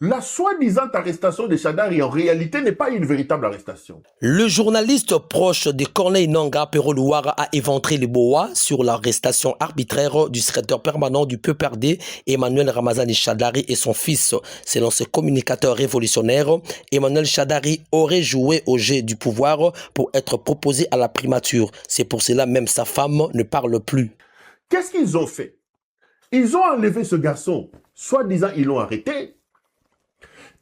La soi-disant arrestation de Shadari, en réalité, n'est pas une véritable arrestation. Le journaliste proche de Corneille Nangaa Perrolouara a éventré les boas sur l'arrestation arbitraire du secrétaire permanent du PPRD, Emmanuel Ramazani Shadari et son fils. Selon ce communicateur révolutionnaire, Emmanuel Shadari aurait joué au jeu du pouvoir pour être proposé à la primature. C'est pour cela même sa femme ne parle plus. Qu'est-ce qu'ils ont fait? Ils ont enlevé ce garçon. Soi-disant, ils l'ont arrêté.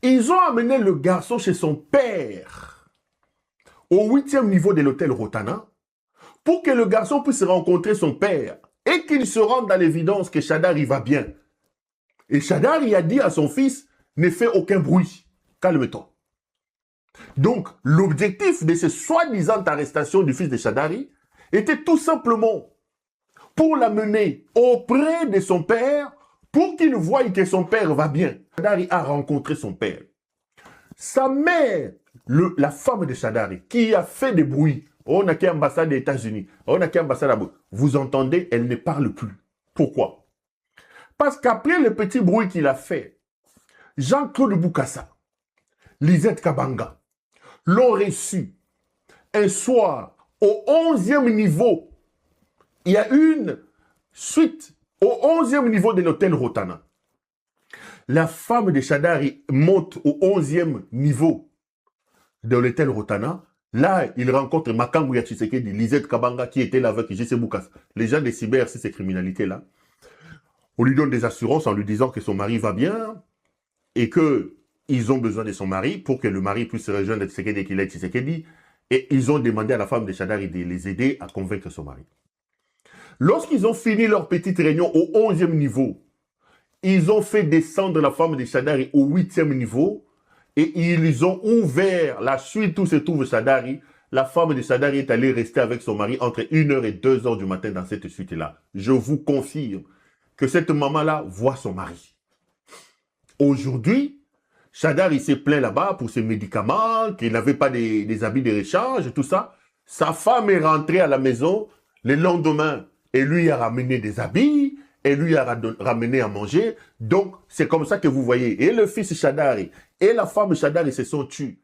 Ils ont amené le garçon chez son père, au 8e niveau de l'hôtel Rotana, pour que le garçon puisse rencontrer son père et qu'il se rende à l'évidence que Shadari va bien. Et Shadari a dit à son fils, ne fais aucun bruit, calme-toi. Donc, l'objectif de cette soi-disant arrestation du fils de Shadari était tout simplement pour l'amener auprès de son père, pour qu'il voie que son père va bien. Shadari a rencontré son père. Sa mère, la femme de Shadari, qui a fait des bruits, on a qu'à l'ambassade des États-Unis, on a qu'à l'ambassade à vous entendez, elle ne parle plus. Pourquoi? Parce qu'après le petit bruit qu'il a fait, Jean-Claude Boukassa, Lisette Kabanga, l'ont reçu un soir au 11e niveau. Il y a une suite au 11e niveau de l'hôtel Rotana. La femme de Shadari monte au 11e niveau de l'hôtel Rotana. Là, il rencontre Makanguya Tshisekedi, Lisette Kabanga, qui était là avec J.C. Boukassa. Les gens des cyber, c'est ces criminalités-là. On lui donne des assurances en lui disant que son mari va bien et qu'ils ont besoin de son mari pour que le mari puisse rejoindre Tshisekedi et qu'il ait Tshisekedi. Et ils ont demandé à la femme de Shadari de les aider à convaincre son mari. Lorsqu'ils ont fini leur petite réunion au 11e niveau, ils ont fait descendre la femme de Shadari au 8e niveau et ils ont ouvert la suite où se trouve Shadari. La femme de Shadari est allée rester avec son mari entre 1h et 2h du matin dans cette suite-là. Je vous confirme que cette maman-là voit son mari. Aujourd'hui, Shadari s'est plaint là-bas pour ses médicaments, qu'il n'avait pas des habits de rechange, tout ça. Sa femme est rentrée à la maison le lendemain. Et lui a ramené des habits, et lui a ramené à manger. Donc, c'est comme ça que vous voyez. Et le fils Shadari et la femme Shadari se sont tués.